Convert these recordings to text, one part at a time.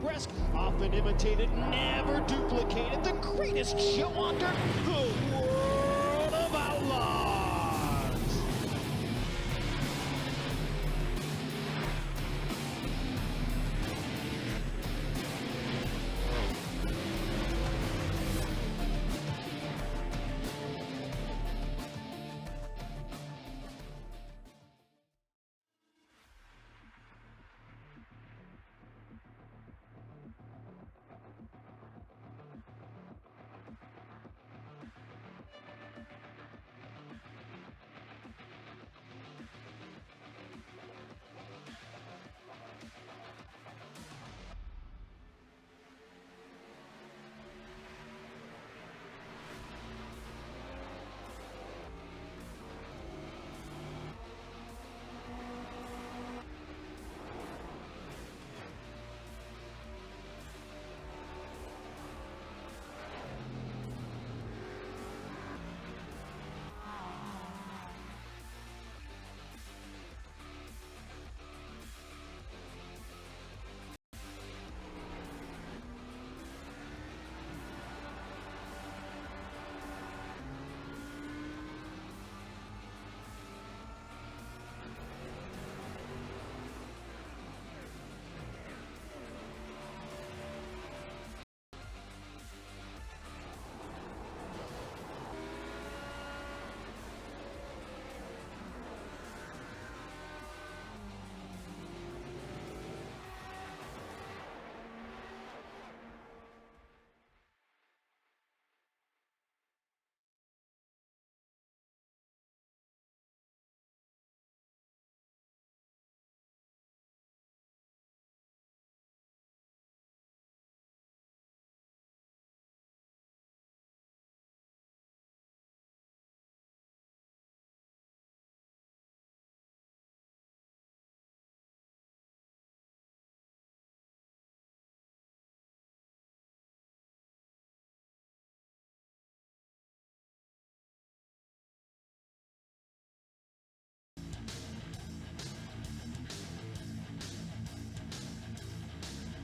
Breast, often imitated, never duplicated, the greatest show on dirt, the World of Outlaws.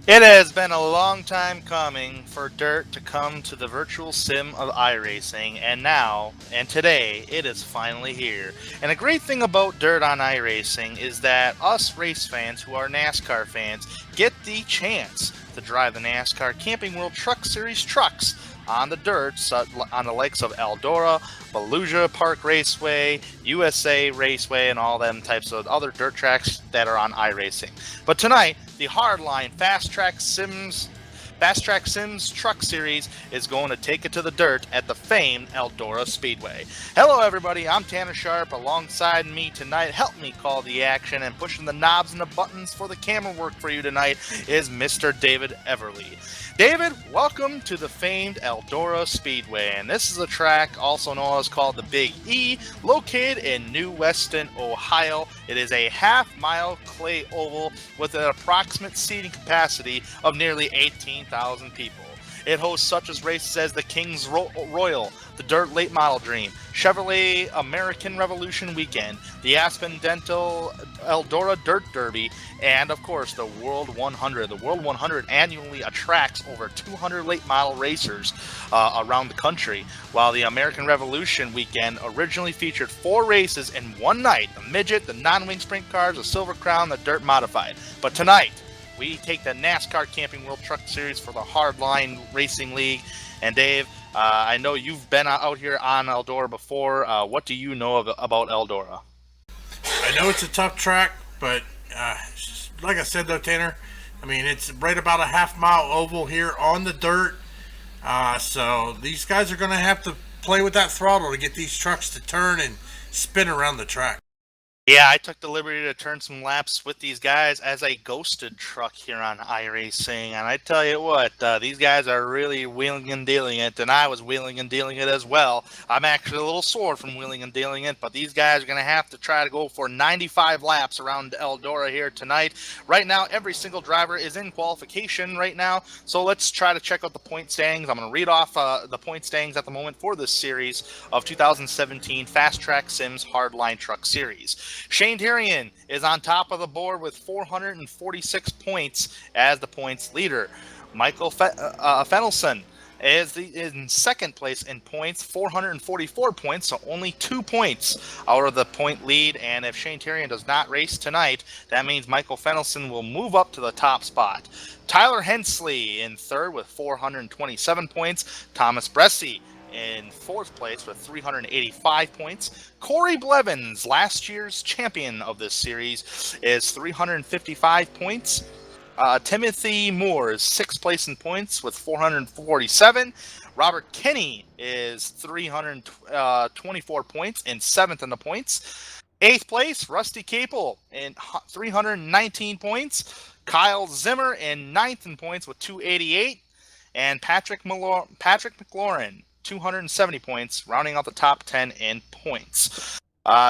It has been a long time coming for dirt to come to the virtual sim of iRacing, and now, and today, it is finally here. And a great thing about dirt on iRacing is that us race fans who are NASCAR fans get the chance to drive the NASCAR Camping World Truck Series trucks on the dirt, on the likes of Eldora, Beluga Park Raceway, USA Raceway, and all them types of other dirt tracks that are on iRacing. But tonight, the HARDLINE Fast Track Sims Truck Series is going to take it to the dirt at the famed Eldora Speedway. Hello everybody, I'm Tanner Sharp. Alongside me tonight, help me call the action and pushing the knobs and the buttons for the camera work for you tonight is Mr. David Everly. David, welcome to the famed Eldora Speedway, and this is a track also known as called the Big E, located in New Weston, Ohio. It is a half-mile clay oval with an approximate seating capacity of nearly 18,000 people. It hosts such as races as the King's Royal, the Dirt Late Model Dream, Chevrolet American Revolution Weekend, the Aspen Dental Eldora Dirt Derby, and of course the World 100. The World 100 annually attracts over 200 late model racers around the country, while the American Revolution Weekend originally featured 4 races in one night: the Midget, the non-wing sprint cars, the Silver Crown, the Dirt Modified. But tonight, we take the NASCAR Camping World Truck Series for the Hardline Racing League. And Dave, I know you've been out here on Eldora before. What do you know about Eldora? I know it's a tough track, but like I said though, Tanner, I mean, it's right about a half-mile oval here on the dirt. So these guys are going to have to play with that throttle to get these trucks to turn and spin around the track. Yeah, I took the liberty to turn some laps with these guys as a ghosted truck here on iRacing, and I tell you what, these guys are really wheeling and dealing it, and I was wheeling and dealing it as well. I'm actually a little sore from wheeling and dealing it, but these guys are going to have to try to go for 95 laps around Eldora here tonight. Right now, every single driver is in qualification right now, so let's try to check out the point standings. I'm going to read off the point standings at the moment for this series of 2017 Fast Track Sims Hardline Truck Series. Shane Tyrion is on top of the board with 446 points as the points leader. Michael Fennelson is in second place in points, 444 points, so only 2 points out of the point lead. And if Shane Tyrion does not race tonight, that means Michael Fennelson will move up to the top spot. Tyler Hensley in third with 427 points. Thomas Bresci in fourth place with 385 points. Corey Blevins, last year's champion of this series, is 355 points. Timothy Moore is sixth place in points with 447. Robert Kinney is 324 points and seventh in the points. Eighth place, Rusty Capel in 319 points. Kyle Zimmer in ninth in points with 288. And Patrick McLaurin, 270 points, rounding out the top 10 in points.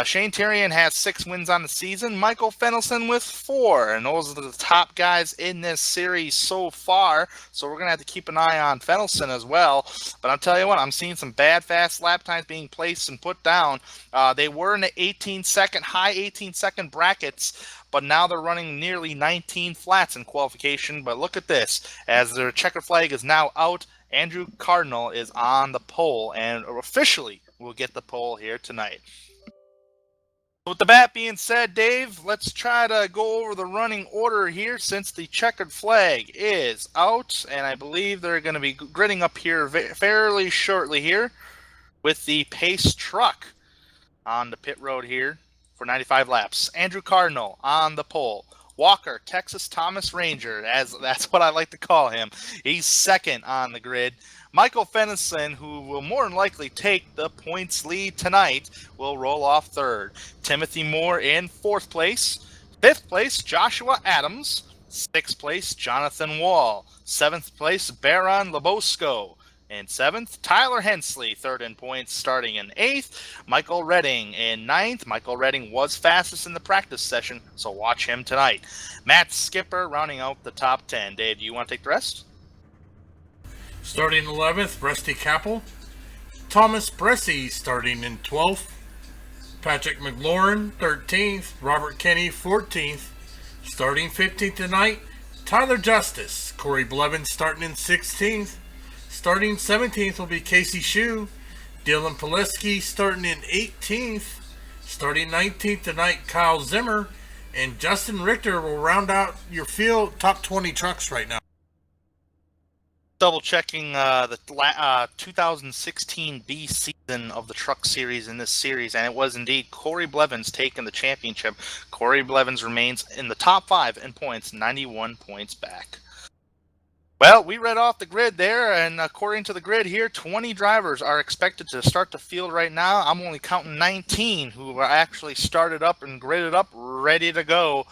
Shane Tyrion has 6 wins on the season. Michael Fennelson with 4. And those are the top guys in this series so far. So we're going to have to keep an eye on Fennelson as well. But I'll tell you what, I'm seeing some bad fast lap times being placed and put down. They were in the high 18-second brackets. But now they're running nearly 19 flats in qualification. But look at this. As their checkered flag is now out, Andrew Cardinal is on the pole and officially will get the pole here tonight. With that being said, Dave, let's try to go over the running order here since the checkered flag is out. And I believe they're going to be gridding up here fairly shortly here with the pace truck on the pit road here for 95 laps. Andrew Cardinal on the pole. Walker, Texas Thomas Ranger, as that's what I like to call him. He's second on the grid. Michael Fennelson, who will more than likely take the points lead tonight, will roll off third. Timothy Moore in fourth place. Fifth place, Joshua Adams. Sixth place, Jonathan Wall. Seventh place, Baron Lebosco. In seventh, Tyler Hensley, third in points, starting in eighth. Michael Redding in ninth. Michael Redding was fastest in the practice session, so watch him tonight. Matt Skipper rounding out the top 10. Dave, do you want to take the rest? Starting 11th, Rusty Capel. Thomas Bresci starting in 12th. Patrick McLaurin, 13th. Robert Kinney, 14th. Starting 15th tonight, Tyler Justice. Corey Blevins starting in 16th. Starting 17th will be Casey Shue. Dylan Pileski starting in 18th. Starting 19th tonight, Kyle Zimmer. And Justin Richter will round out your field top 20 trucks right now. Double checking the 2016 B season of the Truck Series in this series, and it was indeed Corey Blevins taking the championship. Corey Blevins remains in the top 5 in points, 91 points back. Well, we read off the grid there, and according to the grid here, 20 drivers are expected to start the field right now. I'm only counting 19 who are actually started up and gridded up, ready to go.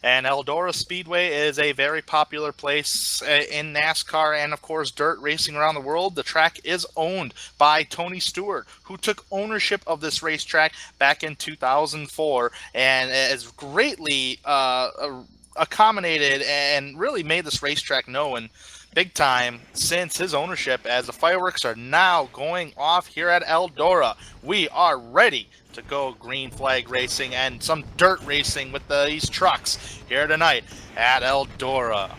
And Eldora Speedway is a very popular place in NASCAR and, of course, dirt racing around the world. The track is owned by Tony Stewart, who took ownership of this racetrack back in 2004 and has greatly accommodated and really made this racetrack known big time since his ownership, as the fireworks are now going off here at Eldora. We are ready to go green flag racing and some dirt racing with these trucks here tonight at Eldora.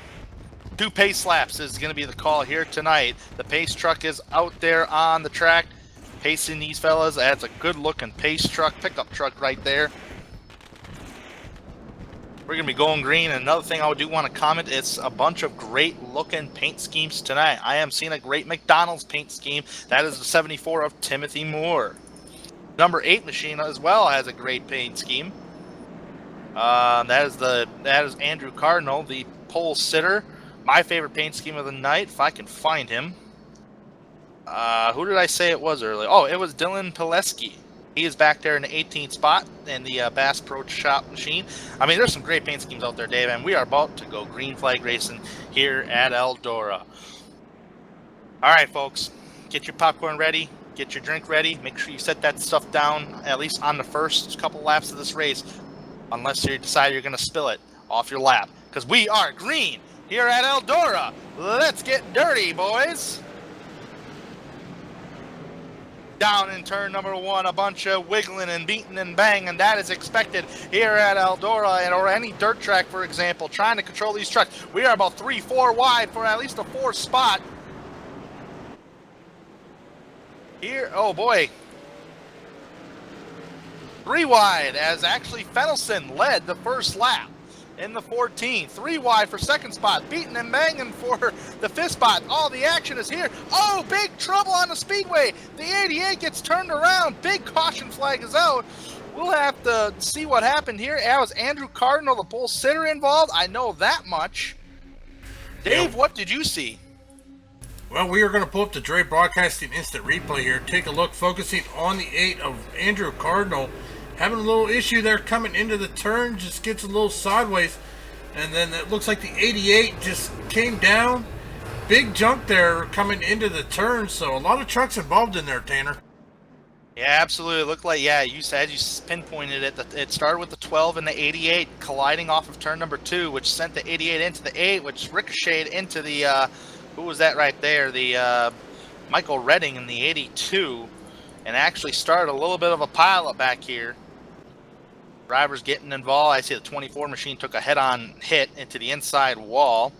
2 pace laps is going to be the call here tonight. The pace truck is out there on the track pacing these fellas. That's a good looking pace truck, pickup truck right there. We're going to be going green. And another thing I do want to comment, it's a bunch of great looking paint schemes tonight. I am seeing a great McDonald's paint scheme. That is the 74 of Timothy Moore. Number 8 machine as well has a great paint scheme. That is Andrew Cardinal, the pole sitter. My favorite paint scheme of the night, if I can find him. Who did I say it was earlier? Oh, it was Dylan Pileski. He is back there in the 18th spot in the Bass Pro Shop machine. I mean, there's some great paint schemes out there, Dave, and we are about to go green flag racing here at Eldora. All right, folks, get your popcorn ready. Get your drink ready. Make sure you set that stuff down at least on the first couple laps of this race, unless you decide you're going to spill it off your lap, because we are green here at Eldora. Let's get dirty, boys. Down in turn number 1, a bunch of wiggling and beating and bang, and that is expected here at Eldora or any dirt track, for example, trying to control these trucks. We are about 3-4 wide for at least a 4th spot. Here, oh boy. 3 wide as actually Fenelson led the first lap in the 14. 3 wide for 2nd spot, beating and banging for the 5th spot. All the action is here. Oh, big trouble on the speedway. The 88 gets turned around. Big caution flag is out. We'll have to see what happened here. Was Andrew Cardinal, the pole sitter, involved? I know that much. Dave, what did you see? Well, we are going to pull up the Dre Broadcasting Instant Replay here. Take a look, focusing on the 8 of Andrew Cardinal. Having a little issue there coming into the turn, just gets a little sideways. And then it looks like the 88 just came down. Big jump there coming into the turn, so a lot of trucks involved in there, Tanner. Yeah, absolutely. It looked like, yeah, you said, you pinpointed it. It started with the 12 and the 88 colliding off of turn number 2, which sent the 88 into the 8, which ricocheted into the, who was that right there? The Michael Redding in the 82, and actually started a little bit of a pileup back here. Drivers getting involved. I see the 24 machine took a head-on hit into the inside wall.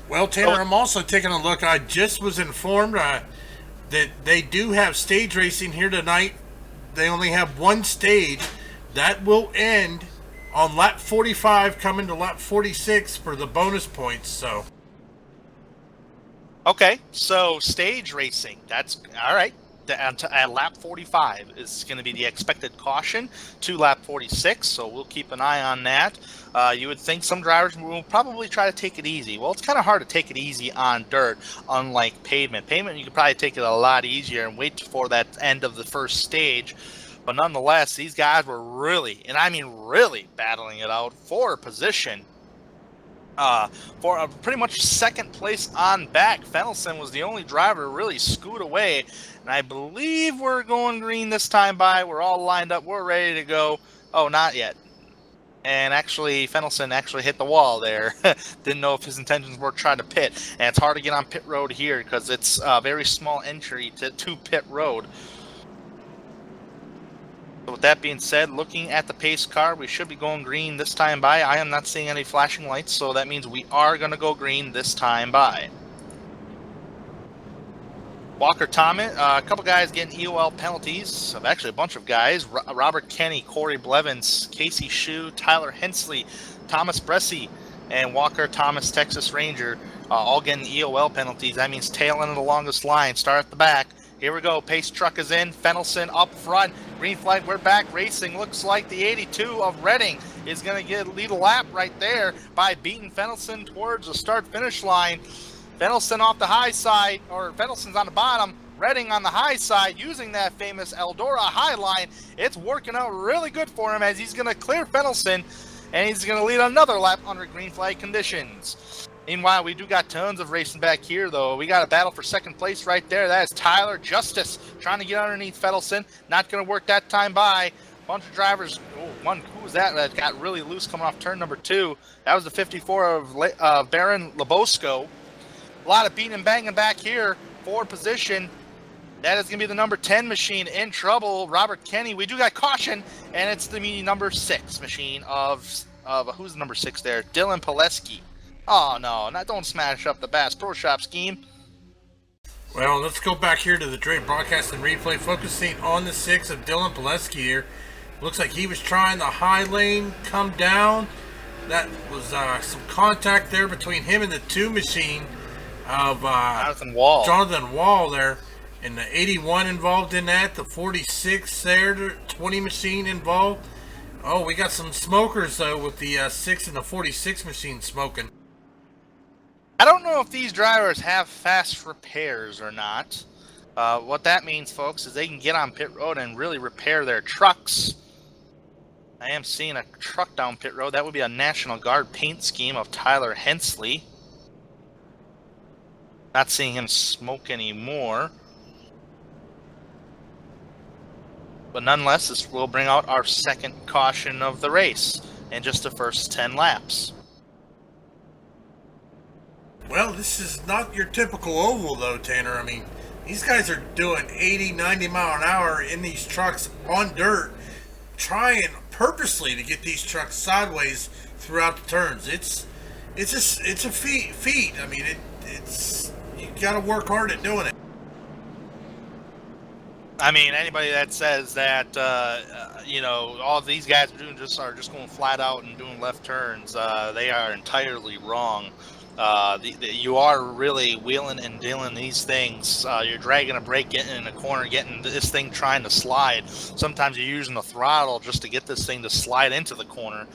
Well, Tanner, I'm also taking a look. I just was informed that they do have stage racing here tonight. They only have 1 stage. That will end on lap 45, coming to lap 46 for the bonus points. So, okay, so stage racing. That's all right. At lap 45 is going to be the expected caution to lap 46, so we'll keep an eye on that. You would think some drivers will probably try to take it easy. Well, it's kind of hard to take it easy on dirt, unlike pavement. Pavement, you could probably take it a lot easier and wait for that end of the first stage. But nonetheless, these guys were really, and I mean really, battling it out for position. For a pretty much 2nd place on back. Fenelson was the only driver to really scoot away. And I believe we're going green this time by. We're all lined up. We're ready to go. Oh, not yet. And actually, Fenelson actually hit the wall there. Didn't know if his intentions were trying to pit. And it's hard to get on pit road here because it's a very small entry to pit road. So with that being said, looking at the pace car, we should be going green this time by. I am not seeing any flashing lights, so that means we are going to go green this time by. Walker Thomas, a couple guys getting EOL penalties. Actually, a bunch of guys. Robert Kenny, Corey Blevins, Casey Shue, Tyler Hensley, Thomas Bressie, and Walker Thomas, Texas Ranger, all getting EOL penalties. That means tail end of the longest line. Start at the back. Here we go. Pace truck is in. Fenelson up front. Green flag. We're back racing. Looks like the 82 of Redding is going to lead a lap right there by beating Fenelson towards the start-finish line. Fenelson off the high side, or Fenelson's on the bottom. Redding on the high side using that famous Eldora high line. It's working out really good for him as he's going to clear Fenelson, and he's going to lead another lap under green flag conditions. Meanwhile, we do got tons of racing back here, though. We got a battle for 2nd place right there. That is Tyler Justice trying to get underneath Fenelson. Not going to work that time by. Bunch of drivers. Oh, who was that got really loose coming off turn number 2? That was the 54 of Baron Lebosco. A lot of beating and banging back here for position. That is going to be the number 10 machine in trouble. Robert Kenny. We do got caution, and it's the number 6 machine of who's the number 6 there? Dylan Pileski. Oh, no, don't smash up the Bass Pro Shop scheme. Well, let's go back here to the Dre Broadcast and Replay, focusing on the 6 of Dylan Pileski here. Looks like he was trying the high lane, come down. That was some contact there between him and the 2 machine of Jonathan Wall there. And the 81 involved in that, the 46 there, the 20 machine involved. Oh, we got some smokers, though, with the 6 and the 46 machine smoking. I don't know if these drivers have fast repairs or not. What that means, folks, is they can get on pit road and really repair their trucks. I am seeing a truck down pit road. That would be a National Guard paint scheme of Tyler Hensley. Not seeing him smoke anymore. But nonetheless, this will bring out our 2nd caution of the race in just the first 10 laps. Well, this is not your typical oval, though, Tanner. I mean, These guys are doing 80, 90 mile an hour in these trucks on dirt, trying purposely to get these trucks sideways throughout the turns. It's a feat. I mean, it's you got to work hard at doing it. I mean, anybody that says that all these guys are just going flat out and doing left turns, they are entirely wrong. You are really wheeling and dealing these things. You're dragging a brake, getting in a corner, getting this thing trying to slide. Sometimes you're using the throttle just to get this thing to slide into the corner.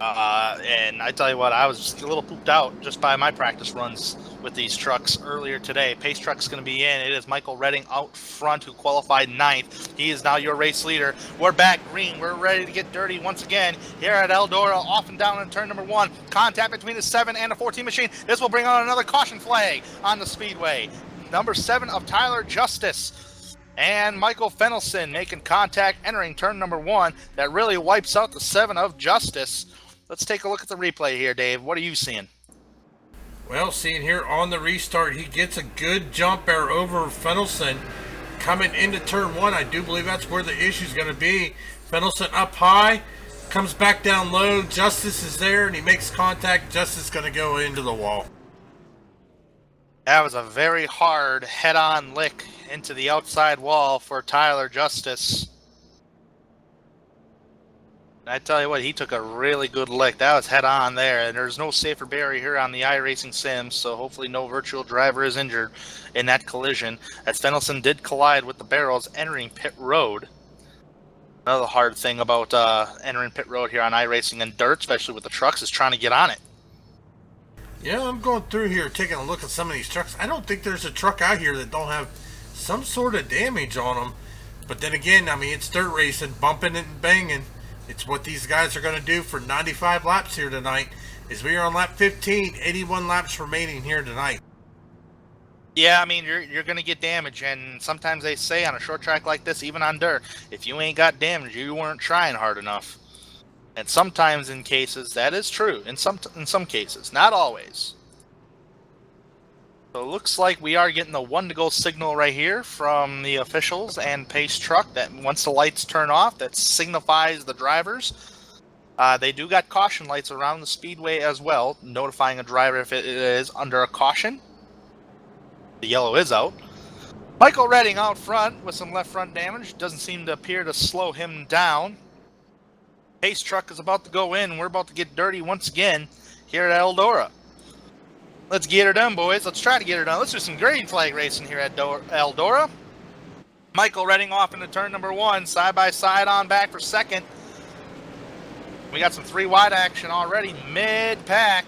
And I tell you what, I was just a little pooped out just by my practice runs with these trucks earlier today. Pace truck's going to be in. It is Michael Redding out front, who qualified 9th. He is now your race leader. We're back green. We're ready to get dirty once again here at Eldora, off and down in turn number 1. Contact between the 7 and the 14 machine. This will bring on another caution flag on the speedway. Number 7 of Tyler Justice and Michael Fennelson making contact, entering turn number 1. That really wipes out the 7 of Justice. Let's take a look at the replay here, Dave. What are you seeing? Well, seeing here on the restart, he gets a good jump there over Fennelson coming into turn 1. I do believe that's where the issue's going to be. Fennelson up high, comes back down low. Justice is there, and he makes contact. Justice is going to go into the wall. That was a very hard head-on lick into the outside wall for Tyler Justice. I tell you what, he took a really good lick. That was head-on there, and there's no safer barrier here on the iRacing Sims, so hopefully no virtual driver is injured in that collision, as Fennelson did collide with the barrels entering pit road. Another hard thing about entering pit road here on iRacing and dirt, especially with the trucks, is trying to get on it. Yeah, I'm going through here taking a look at some of these trucks. I don't think there's a truck out here that don't have some sort of damage on them. But then again, I mean, it's dirt racing, bumping and banging. It's what these guys are going to do for 95 laps here tonight, as we are on lap 15, 81 laps remaining here tonight. Yeah, I mean, you're going to get damage, and sometimes they say on a short track like this, even on dirt, if you ain't got damage, you weren't trying hard enough. And sometimes in cases, that is true. In some cases, not always. So it looks like we are getting the 1-to-go signal right here from the officials and Pace Truck, that once the lights turn off, that signifies the drivers. They do got caution lights around the speedway as well, notifying a driver if it is under a caution. The yellow is out. Michael Redding out front with some left front damage. Doesn't seem to appear to slow him down. Pace Truck is about to go in. We're about to get dirty once again here at Eldora. Let's get her done, boys. Let's try to get her done. Let's do some green flag racing here at Eldora. Michael Redding off into turn number 1, side by side on back for second. We got some 3 wide action already mid-pack.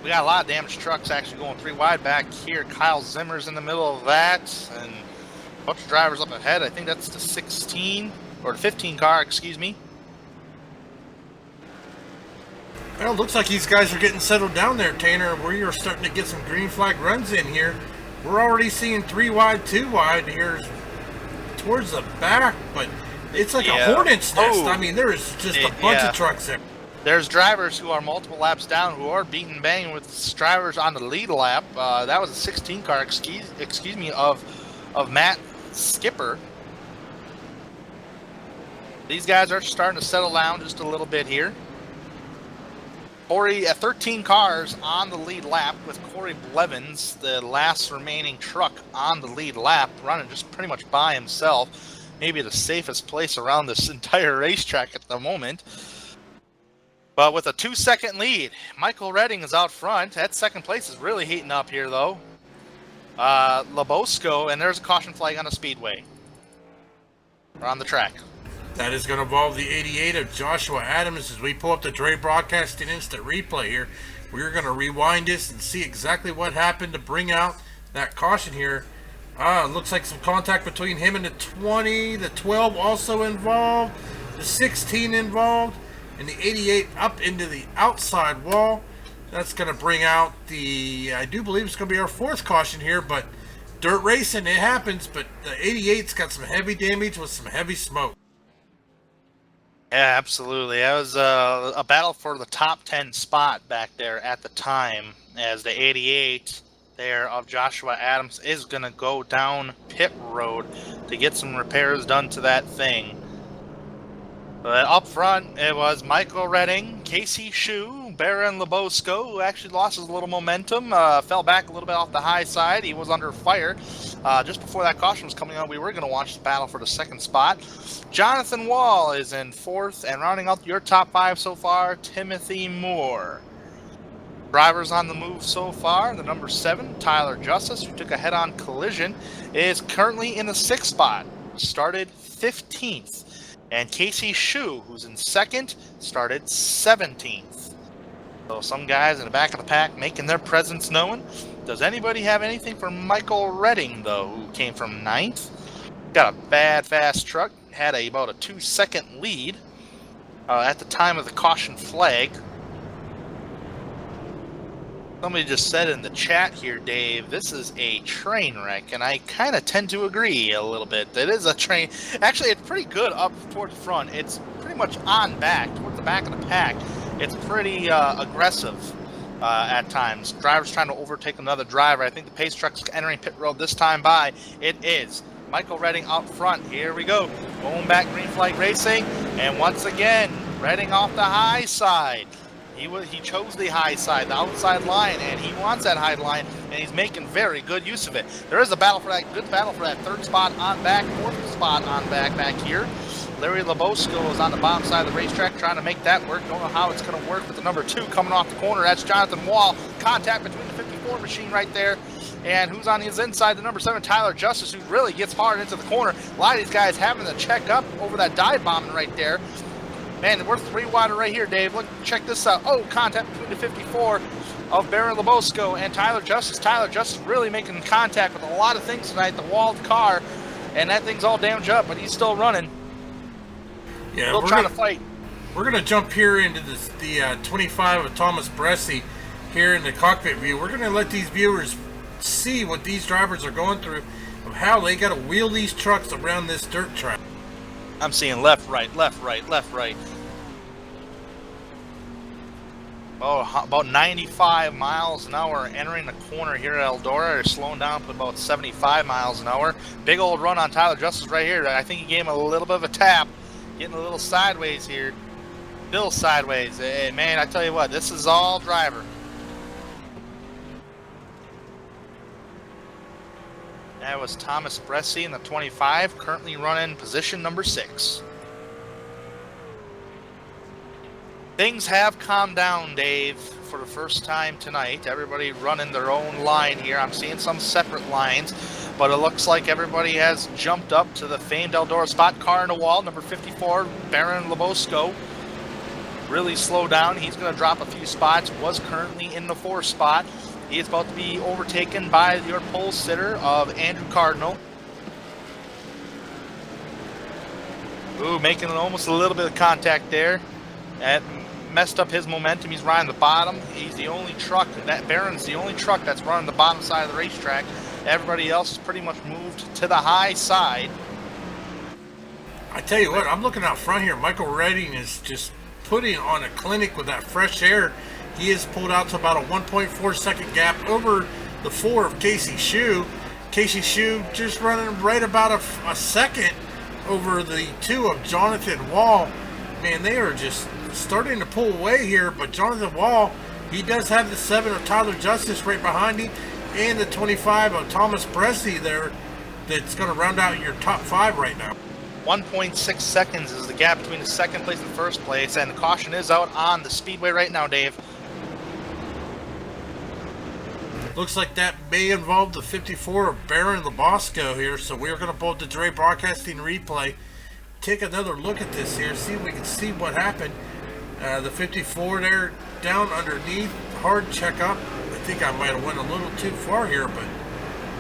We got a lot of damaged trucks actually going 3 wide back here. Kyle Zimmer's in the middle of that, and a bunch of drivers up ahead. I think that's the 16 or the 15 car, excuse me. Well, it looks like these guys are getting settled down there, Tanner. We are starting to get some green flag runs in here. We're already seeing 3 wide, 2 wide here towards the back, but it's like a hornet's nest. I mean, there is just a bunch of trucks there. There's drivers who are multiple laps down who are beating bang with drivers on the lead lap. That was a 16 car, excuse me, of Matt Skipper. These guys are starting to settle down just a little bit here. Corey, 13 cars on the lead lap with Corey Blevins, the last remaining truck on the lead lap, running just pretty much by himself. Maybe the safest place around this entire racetrack at the moment. But with a 2-second lead, Michael Redding is out front. That second place is really heating up here, though. Labosco, and there's a caution flag on the speedway. We're on the track. That is going to involve the 88 of Joshua Adams. As we pull up the Dre Broadcasting instant replay here, we're going to rewind this and see exactly what happened to bring out that caution here. Looks like some contact between him and the 20. The 12 also involved. The 16 involved. And the 88 up into the outside wall. That's going to bring out the, I do believe it's going to be our 4th caution here, but dirt racing, it happens. But the 88's got some heavy damage with some heavy smoke. Yeah, absolutely. That was a battle for the top 10 spot back there at the time, as the 88 there of Joshua Adams is going to go down pit road to get some repairs done to that thing. But up front, it was Michael Redding, Casey Shu, Baron Lebosco, who actually lost his little momentum, fell back a little bit off the high side. He was under fire. Just before that caution was coming on, we were going to watch the battle for the second spot. Jonathan Wall is in fourth, and rounding out your top five so far, Timothy Moore. Drivers on the move so far, the number 7, Tyler Justice, who took a head-on collision, is currently in the 6th spot, started 15th. And Casey Shu, who's in 2nd, started 17th. So some guys in the back of the pack making their presence known. Does anybody have anything for Michael Redding, though, who came from 9th? Got a bad, fast truck, had about a 2-second lead at the time of the caution flag. Somebody just said in the chat here, Dave, this is a train wreck, and I kind of tend to agree a little bit. It is a train. Actually, it's pretty good up towards the front. It's pretty much on back, towards the back of the pack. It's pretty aggressive at times. Drivers trying to overtake another driver. I think the pace truck's entering pit road this time by. It is. Michael Redding up front. Here we go. Going back, green flag racing, and once again, Redding off the high side. He chose the high side, the outside line, and he wants that high line, and he's making very good use of it. There is a battle for that, good battle for that 3rd spot on back, 4th spot on back here. Larry Lebosco is on the bottom side of the racetrack trying to make that work. Don't know how it's going to work with the number 2 coming off the corner. That's Jonathan Wall. Contact between the 54 machine right there. And who's on his inside, the number 7, Tyler Justice, who really gets hard into the corner. A lot of these guys having to check up over that dive bombing right there. Man, we're 3 wider right here, Dave. Look, check this out. Oh, contact between the 54 of Baron Lebosco and Tyler Justice. Tyler Justice really making contact with a lot of things tonight. The walled car, and that thing's all damaged up, but he's still running. Yeah, still trying to fight. We're going to jump here into the 25 of Thomas Bresci here in the cockpit view. We're going to let these viewers see what these drivers are going through, of how they got to wheel these trucks around this dirt track. I'm seeing left, right, left, right, left, right. Oh, about 95 miles an hour entering the corner here at Eldora. They're slowing down to about 75 miles an hour. Big old run on Tyler Justice right here. I think he gave him a little bit of a tap. Getting a little sideways here. Still sideways. Hey, man, I tell you what, this is all driver. That was Thomas Bresci in the 25, currently running position number 6. Things have calmed down, Dave, for the first time tonight. Everybody running their own line here. I'm seeing some separate lines, but it looks like everybody has jumped up to the famed Eldora spot. Car in the wall, number 54, Baron Lebosco. Really slow down. He's going to drop a few spots. Was currently in the 4th spot. He is about to be overtaken by your pole sitter of Andrew Cardinal. Ooh, making almost a little bit of contact there. That messed up his momentum. He's riding the bottom. He's the only truck, that Baron's the only truck that's running the bottom side of the racetrack. Everybody else is pretty much moved to the high side. I tell you what, I'm looking out front here. Michael Redding is just putting on a clinic with that fresh air. He is pulled out to about a 1.4 second gap over the 4 of Casey Shu. Casey Shu just running right about a second over the 2 of Jonathan Wall. Man, they are just starting to pull away here, but Jonathan Wall, he does have the 7 of Tyler Justice right behind him, and the 25 of Thomas Bresci there that's going to round out your top 5 right now. 1.6 seconds is the gap between the 2nd place and 1st place, and the caution is out on the speedway right now, Dave. Looks like that may involve the 54 of Baron Lebosco here, so we're going to pull up the Dre Broadcasting replay, take another look at this here, see if we can see what happened. The 54 there down underneath, hard checkup. I think I might have went a little too far here, but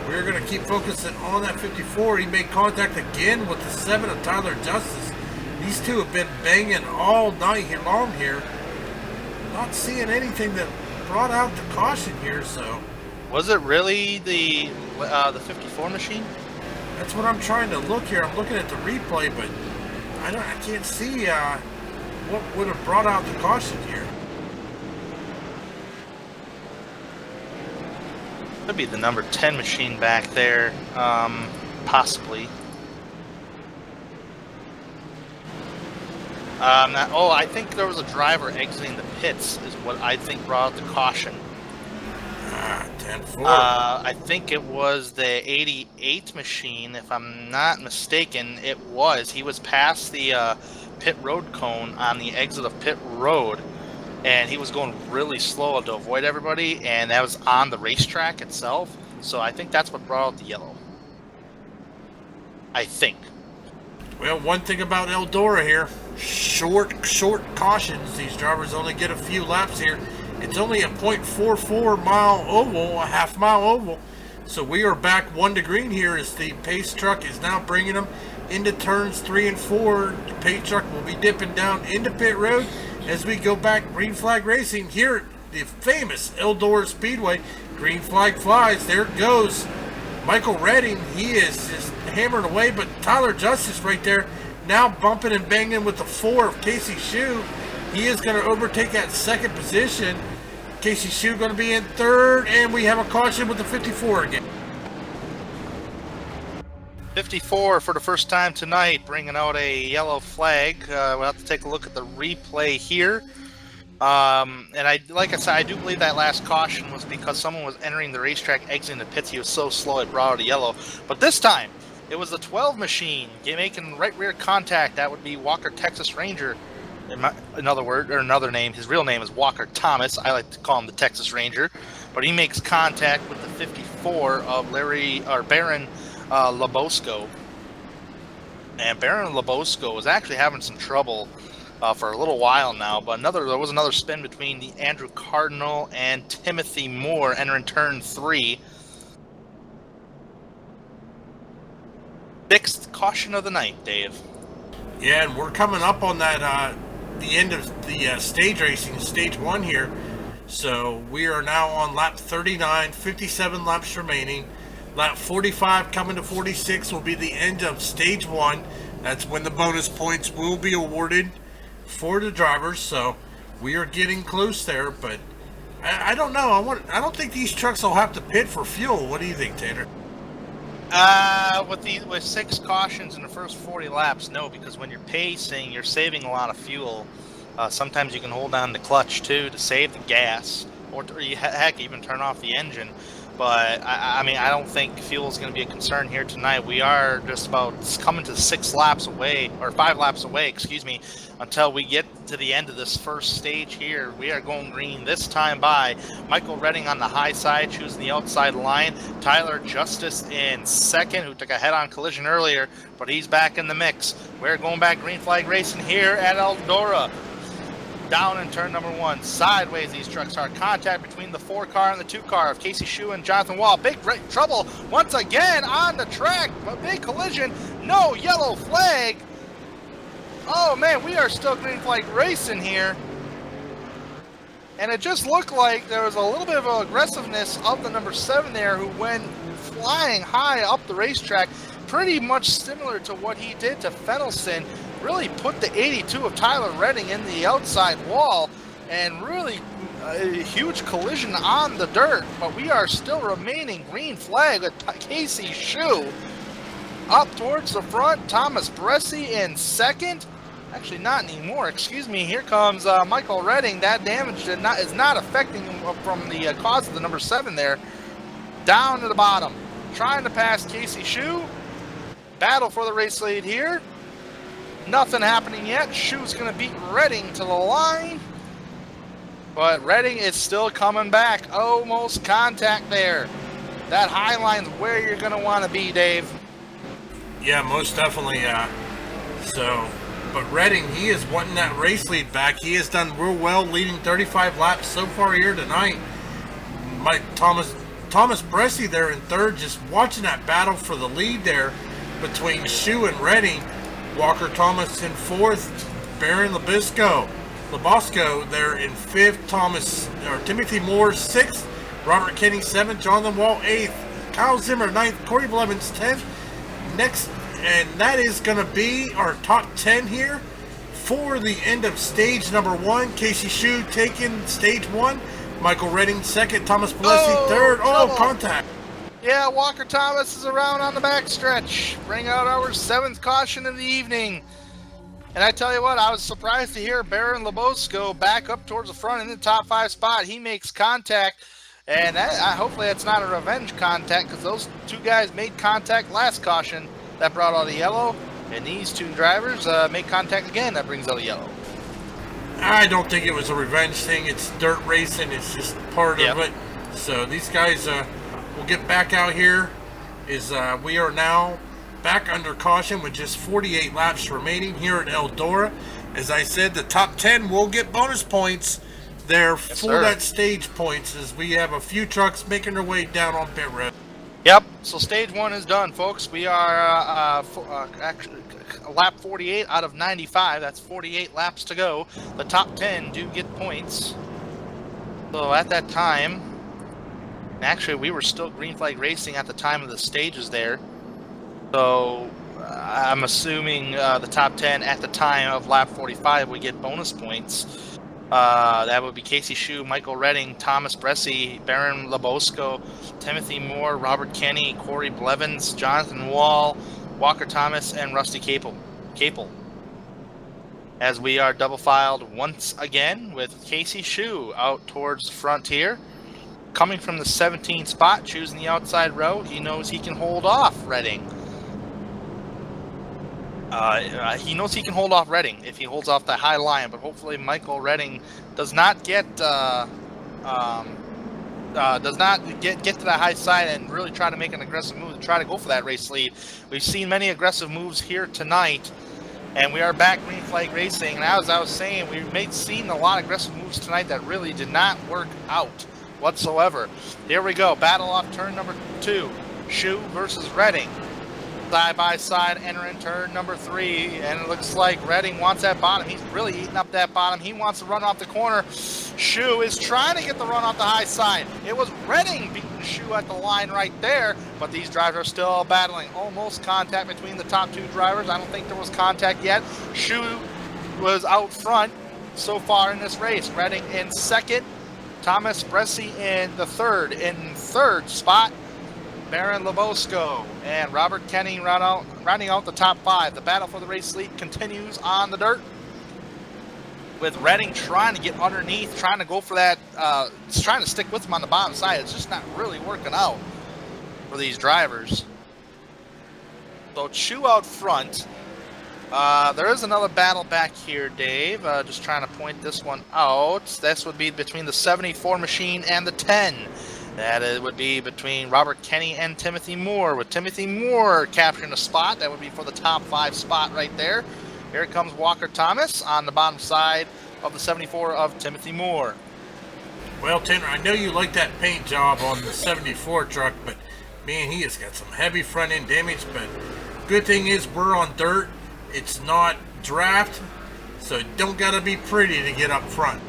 we're going to keep focusing on that 54. He made contact again with the 7 of Tyler Justice. These two have been banging all night long here. Not seeing anything that brought out the caution here, so. Was it really the 54 machine? That's what I'm trying to look here. I'm looking at the replay, but I can't see what would have brought out the caution here. Could be the number 10 machine back there, possibly. I think there was a driver exiting the pits, is what I think brought out the caution. 10-4. I think it was the 88 machine, if I'm not mistaken. It was. He was past the pit road cone on the exit of pit road, and he was going really slow to avoid everybody, and that was on the racetrack itself. So I think that's what brought out the yellow. I think. Well, one thing about Eldora here, short cautions. These drivers only get a few laps here. It's only a 0.44 mile oval, a half mile oval. So we are back 1 to green here as the pace truck is now bringing them into turns 3 and 4. The pace truck will be dipping down into pit road as we go back green flag racing here at the famous Eldora Speedway. Green flag flies. There it goes. Michael Redding, he is just hammering away, but Tyler Justice right there now bumping and banging with the 4 of Casey Shue. He is going to overtake that second position. Casey Shue going to be in third, and we have a caution with the 54 again. 54 for the first time tonight, bringing out a yellow flag. We'll have to take a look at the replay here. And like I said, I do believe that last caution was because someone was entering the racetrack, exiting the pits. He was so slow it brought out a yellow. But this time, it was the 12 machine making right rear contact. That would be Walker Texas Ranger. Another name. His real name is Walker Thomas. I like to call him the Texas Ranger. But he makes contact with the 54 of Baron Labosco. And Baron Labosco was actually having some trouble for a little while now, but there was another spin between the Andrew Cardinal and Timothy Moore entering turn 3. Sixth caution of the night, Dave. Yeah, and we're coming up on that the end of the stage racing, stage 1 here. So we are now on lap 39, 57 laps remaining. Lap 45 coming to 46 will be the end of stage 1. That's when the bonus points will be awarded for the drivers. So we are getting close there, but I don't know. I don't think these trucks will have to pit for fuel. What do you think, Tanner? With 6 cautions in the first 40 laps, no, because when you're pacing, you're saving a lot of fuel. Sometimes you can hold on the clutch too to save the gas, or heck, even turn off the engine. But I mean, I don't think fuel is going to be a concern here tonight. We are just about coming to 5 laps away, excuse me, until we get to the end of this first stage here. We are going green this time by Michael Redding on the high side, choosing the outside line. Tyler Justice in second, who took a head-on collision earlier, but he's back in the mix. We're going back green flag racing here at Eldora. Down in turn number 1, sideways these trucks are. Contact between the 4 car and the 2 car of Casey Shue and Jonathan Wall. Big trouble once again on the track. A big collision. No yellow flag. Oh man, we are still green flag racing here. And it just looked like there was a little bit of aggressiveness of the number 7 there, who went flying high up the racetrack, pretty much similar to what he did to Fennelson. Really put the 82 of Tyler Redding in the outside wall, and really a huge collision on the dirt. But we are still remaining green flag with Casey Shue up towards the front. Thomas Bresci in second. Actually, not anymore. Excuse me. Here comes Michael Redding. That damage is not affecting him from the cause of the number 7 there. Down to the bottom, trying to pass Casey Shue. Battle for the race lead here. Nothing happening yet. Shue's going to beat Redding to the line. But Redding is still coming back. Almost contact there. That high line's where you're going to want to be, Dave. Yeah, most definitely. But Redding, he is wanting that race lead back. He has done real well, leading 35 laps so far here tonight. Thomas Bresci there in third, just watching that battle for the lead there between Shue and Redding. Walker Thomas in fourth, Baron Labosco there in fifth, Timothy Moore sixth, Robert Kenny seventh, Jonathan Wall eighth, Kyle Zimmer ninth, Corey Blevins 10th. Next, and that is going to be our top 10 here for the end of stage number 1. Casey Shue taking stage 1. Michael Redding second, Thomas Palesi third. Oh, trouble. contact. Yeah, Walker Thomas is around on the backstretch. Bring out our 7th caution of the evening. And I tell you what, I was surprised to hear Baron Lebosco back up towards the front in the top 5 spot. He makes contact, and hopefully that's not a revenge contact, because those 2 guys made contact last caution. That brought out a yellow, and these 2 drivers make contact again. That brings out a yellow. I don't think it was a revenge thing. It's dirt racing. It's just part of it. So these guys will get back out here. We are now back under caution with just 48 laps remaining here at Eldora. As I said, the top 10 will get bonus points there for that stage points, as we have a few trucks making their way down on pit road. Yep, so stage 1 is done, folks. We are actually lap 48 out of 95. That's 48 laps to go. The top 10 do get points. So at that time, actually we were still green flag racing at the time of the stages there. So I'm assuming the top 10 at the time of lap 45 would get bonus points. That would be Casey Shue, Michael Redding, Thomas Bressi, Baron Lebosco, Timothy Moore, Robert Kenny, Corey Blevins, Jonathan Wall, Walker Thomas, and Rusty Capel. As we are double filed once again with Casey Shue out towards the frontier. Coming from the 17th spot, choosing the outside row, he knows he can hold off Redding. He knows he can hold off Redding if he holds off the high line, but hopefully Michael Redding does not get to the high side and really try to make an aggressive move and try to go for that race lead. We've seen many aggressive moves here tonight, and we are back green flag racing. And as I was saying, we've seen a lot of aggressive moves tonight that really did not work out whatsoever. Here we go, battle off turn number 2, Shue versus Redding. Side by side, entering turn number 3, and it looks like Redding wants that bottom. He's really eating up that bottom. He wants to run off the corner. Shue is trying to get the run off the high side. It was Redding beating Shue at the line right there, but these drivers are still battling. Almost contact between the top 2 drivers. I don't think there was contact yet. Shue was out front so far in this race. Redding in second, Thomas Bressi in the third. In third spot, Baron Lebosco and Robert Kenny rounding out the top 5. The battle for the race lead continues on the dirt, with Redding trying to get underneath, trying to go for that, trying to stick with him on the bottom side. It's just not really working out for these drivers. So Shue out front. There is another battle back here, Dave. Just trying to point this one out. This would be between the 74 machine and the 10. That it would be between Robert Kenny and Timothy Moore, with Timothy Moore capturing a spot. That would be for the top 5 spot right there. Here comes Walker Thomas on the bottom side of the 74 of Timothy Moore. Well, Tanner, I know you like that paint job on the 74 truck, but man, he has got some heavy front end damage. But good thing is we're on dirt. It's not draft, so it don't gotta be pretty to get up front.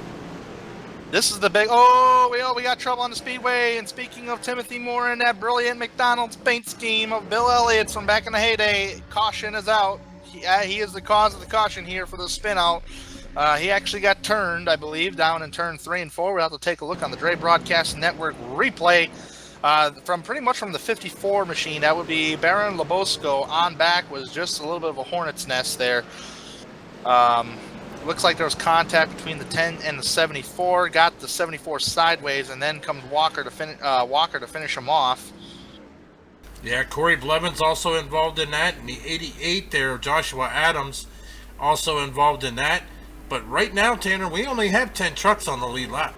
This is the big, we got trouble on the speedway. And speaking of Timothy Moore and that brilliant McDonald's paint scheme of Bill Elliott's from back in the heyday, caution is out. He is the cause of the caution here for the spin out. He actually got turned, I believe, down in turn 3 and 4. We'll have to take a look on the Dre Broadcast Network replay from pretty much from the 54 machine. That would be Baron Lebosco. On back was just a little bit of a hornet's nest there. Looks like there was contact between the 10 and the 74. Got the 74 sideways, and then comes Walker to finish him off. Yeah, Corey Blevins also involved in that. And the 88 there, Joshua Adams, also involved in that. But right now, Tanner, we only have 10 trucks on the lead lap.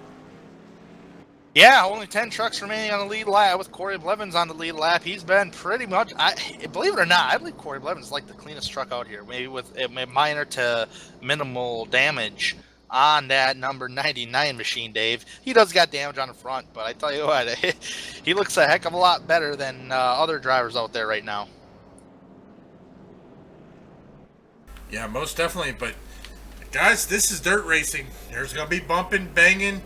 Yeah, only 10 trucks remaining on the lead lap, with Corey Blevins on the lead lap. He's been pretty much, believe it or not, I believe Corey Blevins is like the cleanest truck out here, maybe with minor to minimal damage on that number 99 machine, Dave. He does got damage on the front, but I tell you what, he looks a heck of a lot better than other drivers out there right now. Yeah, most definitely, but guys, this is dirt racing. There's going to be bumping, banging.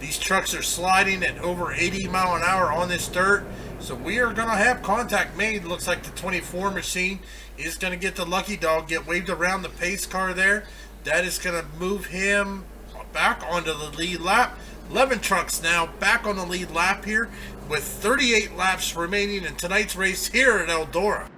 These trucks are sliding at over 80 mile an hour on this dirt. So we are going to have contact made. Looks like the 24 machine is going to get the lucky dog, get waved around the pace car there. That is going to move him back onto the lead lap. 11 trucks now back on the lead lap here with 38 laps remaining in tonight's race here at Eldora.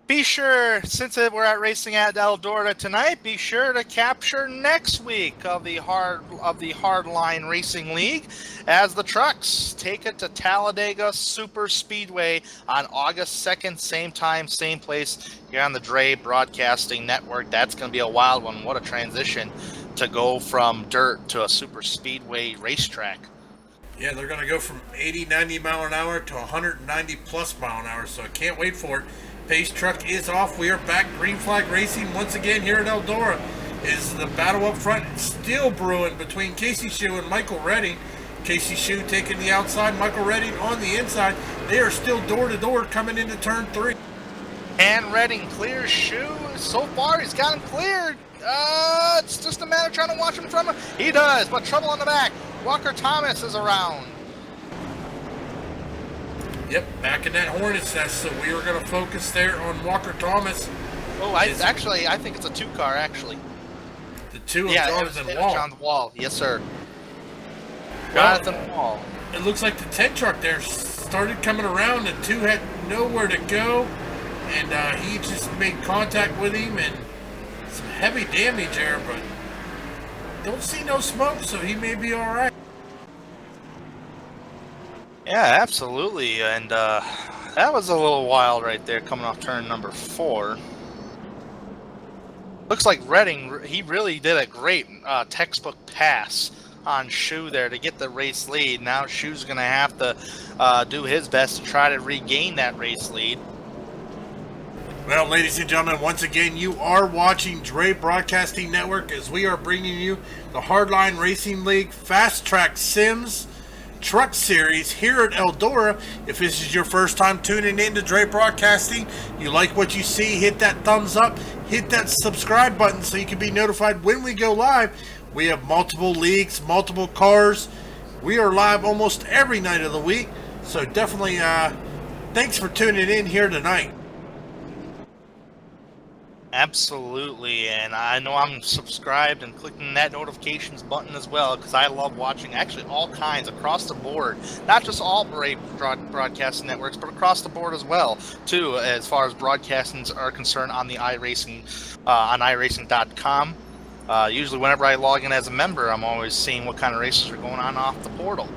Be sure, since we're at racing at Eldora tonight, be sure to capture next week of the Hardline Racing League as the trucks take it to Talladega Super Speedway on August 2nd, same time, same place here on the Dre Broadcasting Network. That's going to be a wild one. What a transition to go from dirt to a super speedway racetrack. Yeah, they're going to go from 80, 90 mile an hour to 190 plus mile an hour, so I can't wait for it. Pace truck is off. We are back. Green flag racing once again here at Eldora. Is the battle up front still brewing between Casey Shue and Michael Redding. Casey Shue taking the outside, Michael Redding on the inside. They are still door to door coming into turn 3. And Redding clears Shue. So far, he's got him cleared. It's just a matter of trying to watch him from him. He does, but trouble on the back. Walker Thomas is around. Yep, back in that Hornet's nest, so we were going to focus there on Walker Thomas. Oh, I think it's a 2-car, actually. The two of Jonathan Wall. Jonathan Wall, yes, sir. Jonathan Wall. It looks like the 10 truck there started coming around. The 2 had nowhere to go, and he just made contact with him, and some heavy damage there, but don't see no smoke, so he may be all right. Yeah, absolutely, and that was a little wild right there coming off turn number 4. Looks like Redding, he really did a great textbook pass on Shue there to get the race lead. Now Shue's going to have to do his best to try to regain that race lead. Well, ladies and gentlemen, once again, you are watching Dre Broadcasting Network as we are bringing you the Hardline Racing League Fast Track Sims Truck Series here at Eldora. If this is your first time tuning in to Dre Broadcasting, you like what you see, hit that thumbs up, hit that subscribe button so you can be notified when we go live. We have multiple leagues, multiple cars. We are live almost every night of the week, so definitely thanks for tuning in here tonight. Absolutely, and I know I'm subscribed and clicking that notifications button as well because I love watching actually all kinds across the board, not just all broadcasting networks, but across the board as well, too, as far as broadcastings are concerned on the iRacing, on iRacing.com. Usually whenever I log in as a member, I'm always seeing what kind of races are going on off the portal.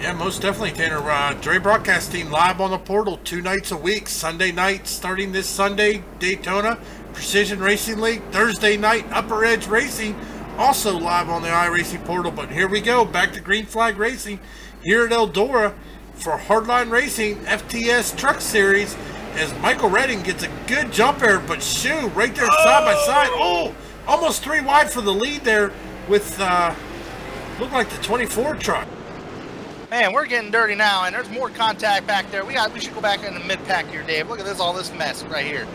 Yeah, most definitely, Tanner. Dre Broadcasting live on the portal 2 nights a week. Sunday night, starting this Sunday, Daytona Precision Racing League. Thursday night, Upper Edge Racing, also live on the iRacing portal. But here we go, back to Green Flag Racing here at Eldora for Hardline Racing FTS Truck Series as Michael Redding gets a good jump there, but Shue right there side by side. Oh, almost 3 wide for the lead there with, looked like the 24 truck. Man, we're getting dirty now, and there's more contact back there. We should go back in the mid-pack here, Dave. Look at all this mess right here.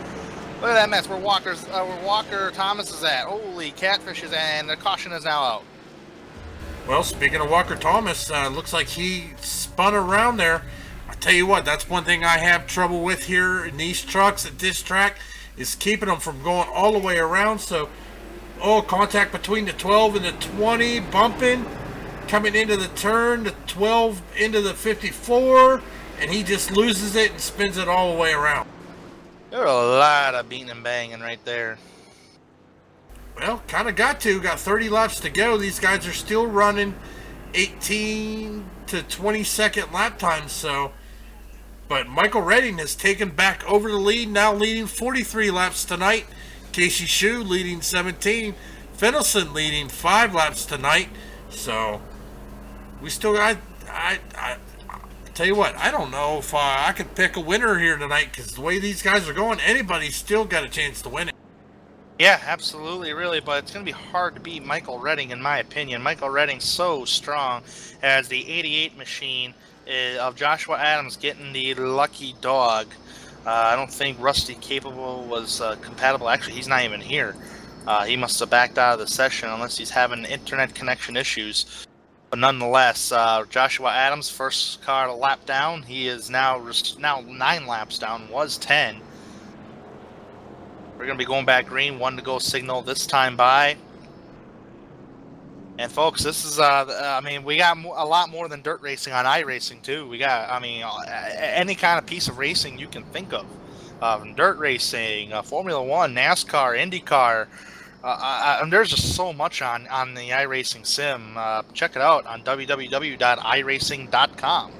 Look at that mess where Walker Thomas is at. Holy catfish is, and the caution is now out. Well, speaking of Walker Thomas, looks like he spun around there. I tell you what, that's one thing I have trouble with here in these trucks at this track is keeping them from going all the way around. So, contact between the 12 and the 20, bumping. Coming into the turn, the 12 into the 54, and he just loses it and spins it all the way around. There's a lot of beating and banging right there. Well, kind of got 30 laps to go. These guys are still running 18 to 20 second lap times, so. But Michael Redding has taken back over the lead, now leading 43 laps tonight. Casey Shue leading 17. Fennelson leading 5 laps tonight. So we still got, I tell you what, I don't know if I could pick a winner here tonight because the way these guys are going, anybody's still got a chance to win it. Yeah, absolutely, really, but it's going to be hard to beat Michael Redding, in my opinion. Michael Redding's so strong as the 88 machine of Joshua Adams getting the lucky dog. I don't think Rusty Capable was compatible. Actually, he's not even here. He must have backed out of the session unless he's having internet connection issues. But nonetheless, Joshua Adams, first car to lap down. He is now 9 laps down, was 10. We're going to be going back green, 1 to go signal this time by. And folks, this is I mean, we got a lot more than dirt racing on iRacing too. We got, I mean, any kind of piece of racing you can think of. Dirt racing, Formula One, NASCAR, IndyCar. There's just so much on the iRacing sim. Check it out on www.iracing.com.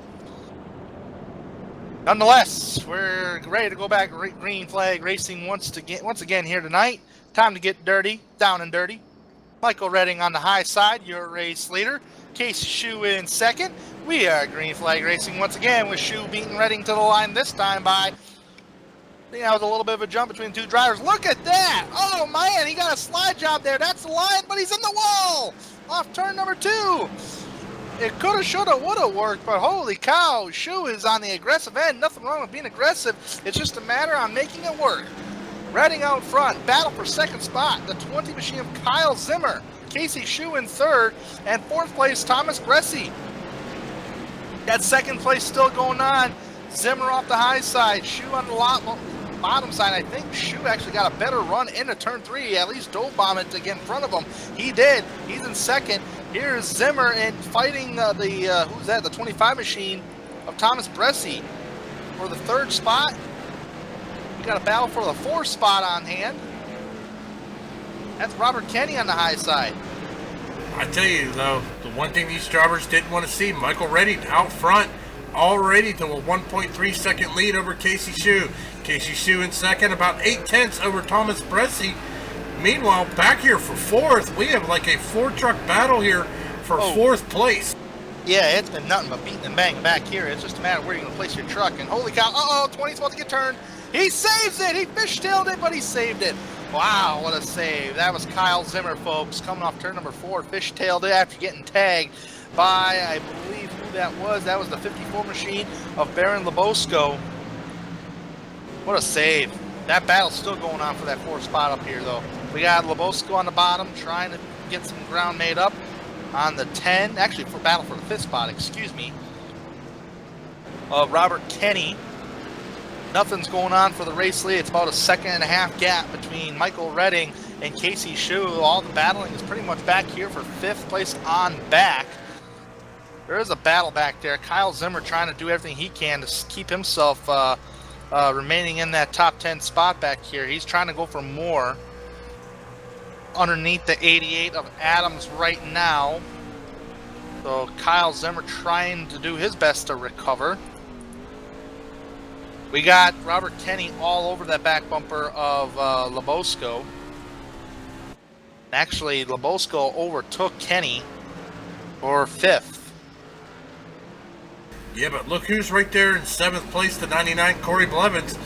Nonetheless, we're ready to go back green flag racing once again here tonight. Time to get dirty, down and dirty. Michael Redding on the high side, your race leader. Casey Shue in second. We are green flag racing once again with Shue beating Redding to the line this time by, you know, it was a little bit of a jump between two drivers. Look at that! Oh man, he got a slide job there. That's the line, but he's in the wall! Off turn number 2. It coulda, shoulda, woulda worked, but holy cow, Shue is on the aggressive end. Nothing wrong with being aggressive. It's just a matter of making it work. Redding out front, battle for second spot. The 20 machine of Kyle Zimmer. Casey Shue in third, and fourth place, Thomas Bresci. Got second place still going on. Zimmer off the high side, Shue on the bottom side. I think Shue actually got a better run into turn 3. At least dove bomb it to get in front of him. He did. He's in second. Here's Zimmer and fighting who's that? The 25 machine of Thomas Bresci for the third spot. We got a battle for the fourth spot on hand. That's Robert Kenny on the high side. I tell you, though, the one thing these drivers didn't want to see, Michael Redding out front, already to a 1.3 second lead over Casey Shue. Casey Shue in second, about 8/10 over Thomas Bresci. Meanwhile, back here for fourth, we have like a 4-truck battle here for fourth place. Yeah, it's been nothing but beating and banging back here. It's just a matter of where you're going to place your truck. And holy cow, 20's about to get turned. He saves it. He fishtailed it, but he saved it. Wow, what a save. That was Kyle Zimmer, folks, coming off turn number 4. Fishtailed it after getting tagged by, I believe who that was. That was the 54 machine of Baron Lebosco. What a save. That battle's still going on for that 4th spot up here, though. We got Lebosco on the bottom trying to get some ground made up on the 10. Actually, for battle for the 5th spot, excuse me. Robert Kenny. Nothing's going on for the race lead. It's about a 1.5-second gap between Michael Redding and Casey Shue. All the battling is pretty much back here for 5th place on back. There is a battle back there. Kyle Zimmer trying to do everything he can to keep himself remaining in that top 10 spot back here. He's trying to go for more underneath the 88 of Adams right now. So Kyle Zimmer trying to do his best to recover. We got Robert Kenny all over that back bumper of Lebosco. Actually, Lebosco overtook Kenny for 5th. Yeah, but look who's right there in 7th place, the 99, Corey Blevins.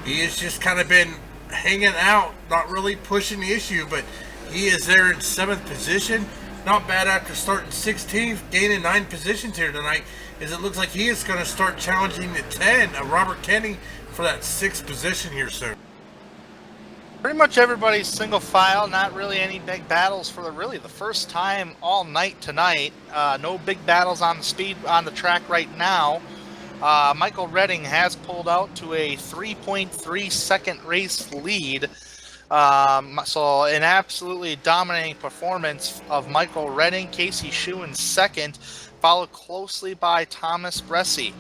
He has just kind of been hanging out, not really pushing the issue, but he is there in 7th position. Not bad after starting 16th, gaining 9 positions here tonight, as it looks like he is going to start challenging the 10 of Robert Kenny for that 6th position here soon. Pretty much everybody's single file, not really any big battles for the first time all night tonight. No big battles on the track right now. Michael Redding has pulled out to a 3.3 second race lead. So an absolutely dominating performance of Michael Redding. Casey Shue in second, followed closely by Thomas Bresci.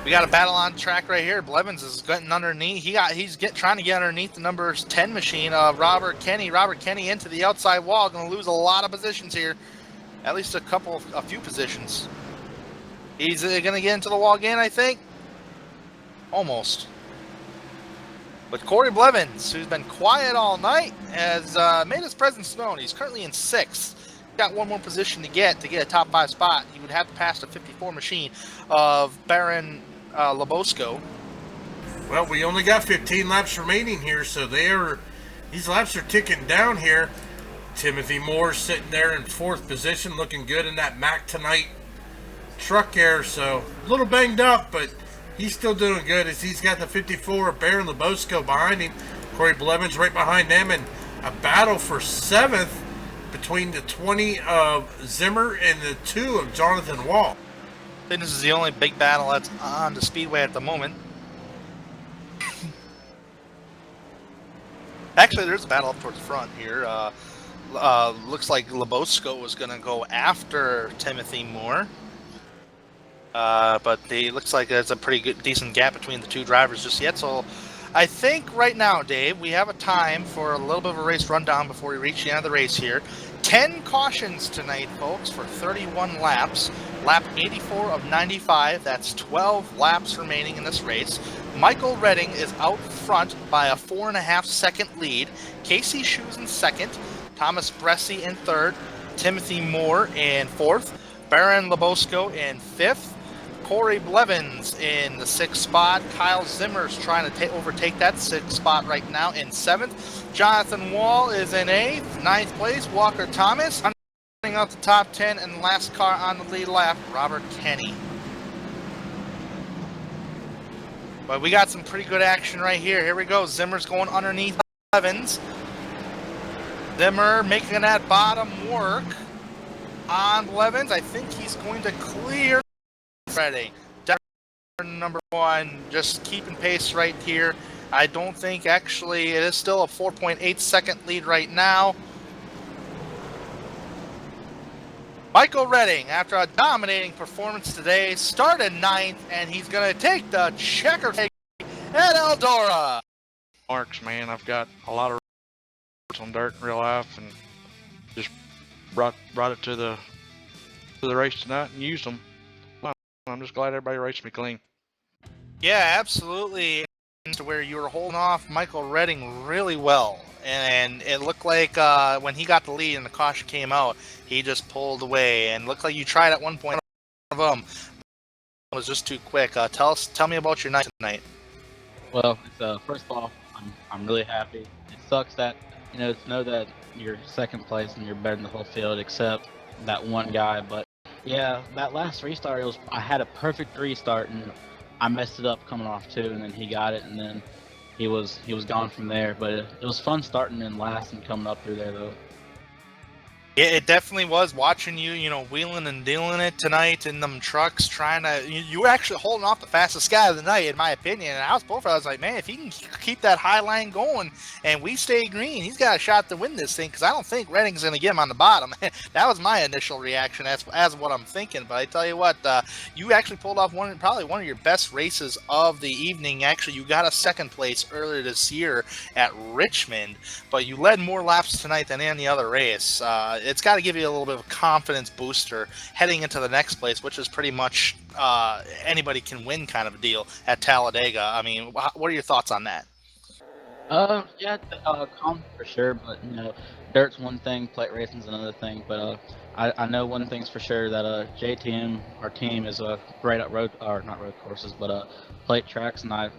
We got a battle on track right here. Blevins is getting underneath. He's trying to get underneath the numbers 10 machine of Robert Kenny. Robert Kenny into the outside wall. Going to lose a lot of positions here. At least a few positions. He's going to get into the wall again, I think. Almost. But Corey Blevins, who's been quiet all night, has made his presence known. He's currently in 6th. Got one more position to get a top 5 spot. He would have to pass the 54 machine of Baron Lebosco. Well, we only got 15 laps remaining here, so these laps are ticking down here. Timothy Moore sitting there in 4th position, looking good in that Mac Tonight truck there. So a little banged up, but he's still doing good as he's got the 54 of Baron Lebosco behind him. Corey Blevins right behind them, and a battle for 7th between the 20 of Zimmer and the 2 of Jonathan Wall. I think this is the only big battle that's on the speedway at the moment. Actually, there's a battle up towards the front here. Looks like Lebosco was going to go after Timothy Moore. But it looks like there's a pretty good, decent gap between the two drivers just yet. So I think right now, Dave, we have a time for a little bit of a race rundown before we reach the end of the race here. 10 cautions tonight, folks, for 31 laps. Lap 84 of 95. That's 12 laps remaining in this race. Michael Redding is out front by a 4.5 second lead. Casey Shoes in second. Thomas Bressi in third. Timothy Moore in fourth. Baron Lebosco in fifth. Corey Blevins in the sixth spot. Kyle Zimmer's trying to overtake that sixth spot right now in seventh. Jonathan Wall is in eighth. Ninth place, Walker Thomas. Running out the top 10, and the last car on the lead lap, Robert Kenny. But we got some pretty good action right here. Here we go. Zimmer's going underneath Blevins. Zimmer making that bottom work on Blevins. I think he's going to clear Redding. Number one, just keeping pace right here. I don't think, actually, it is still a 4.8 second lead right now. Michael Redding, after a dominating performance today, started ninth, and he's going to take the checker take at Eldora. Marks, man, I've got a lot of on dirt in real life, and just brought it to the race tonight and used them. I'm just glad everybody raced me clean. Yeah, absolutely. To where you were holding off Michael Redding really well, and it looked like when he got the lead and the caution came out, he just pulled away, and looked like you tried at one point of him. It was just too quick. Tell me about your night tonight. Well, first off, I'm really happy. It sucks that to know that you're second place and you're better than the whole field except that one guy, but yeah, that last restart, I had a perfect restart and I messed it up coming off too, and then he got it, and then he was gone from there. But it was fun starting in last and coming up through there though. Yeah, it definitely was watching you, wheeling and dealing it tonight in them trucks, trying to. You were actually holding off the fastest guy of the night, in my opinion. And I was like, man, if he can keep that high line going and we stay green, he's got a shot to win this thing, because I don't think Redding's going to get him on the bottom. That was my initial reaction as what I'm thinking. But I tell you what, you actually pulled off probably one of your best races of the evening. Actually, you got a second place earlier this year at Richmond, but you led more laps tonight than any other race. It's got to give you a little bit of a confidence booster heading into the next place, which is pretty much anybody can win kind of a deal at Talladega. I mean, what are your thoughts on that? Yeah, confident for sure, but dirt's one thing, plate racing's another thing. But I know one thing's for sure, that JTM, our team, is great at not road courses, but plate tracks, and I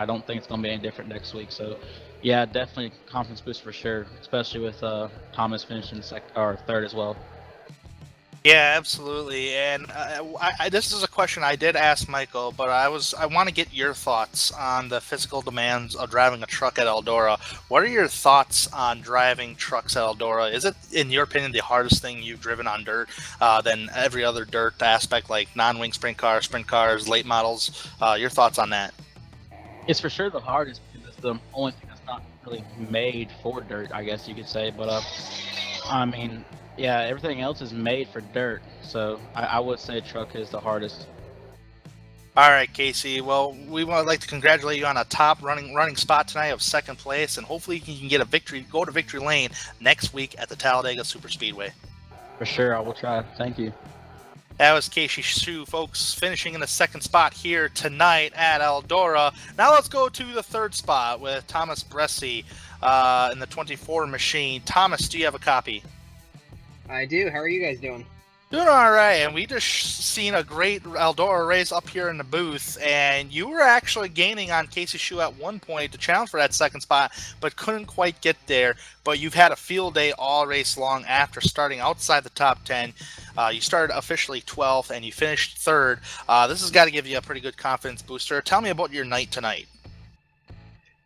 don't think it's gonna be any different next week. So yeah, definitely confidence boost for sure, especially with Thomas finishing third as well. Yeah, absolutely. And this is a question I did ask Michael, but I want to get your thoughts on the physical demands of driving a truck at Eldora. What are your thoughts on driving trucks at Eldora? Is it, in your opinion, the hardest thing you've driven on dirt than every other dirt aspect, like non-wing sprint cars, late models? Your thoughts on that? It's for sure the hardest, because it's the only thing that's not really made for dirt, I guess you could say. But I mean, yeah, everything else is made for dirt, so I would say truck is the hardest. All right, Casey. Well, we would like to congratulate you on a top running spot tonight of second place, and hopefully you can get a victory, go to victory lane next week at the Talladega Superspeedway. For sure, I will try. Thank you. That was Casey Shu, folks, finishing in the second spot here tonight at Eldora. Now let's go to the third spot with Thomas Bressi in the 24 machine. Thomas, do you have a copy? I do. How are you guys doing? Doing all right, and we just seen a great Eldora race up here in the booth, and you were actually gaining on Casey Shu at one point to challenge for that second spot, but couldn't quite get there. But you've had a field day all race long after starting outside the top 10. You started officially 12th, and you finished third. This has got to give you a pretty good confidence booster. Tell me about your night tonight.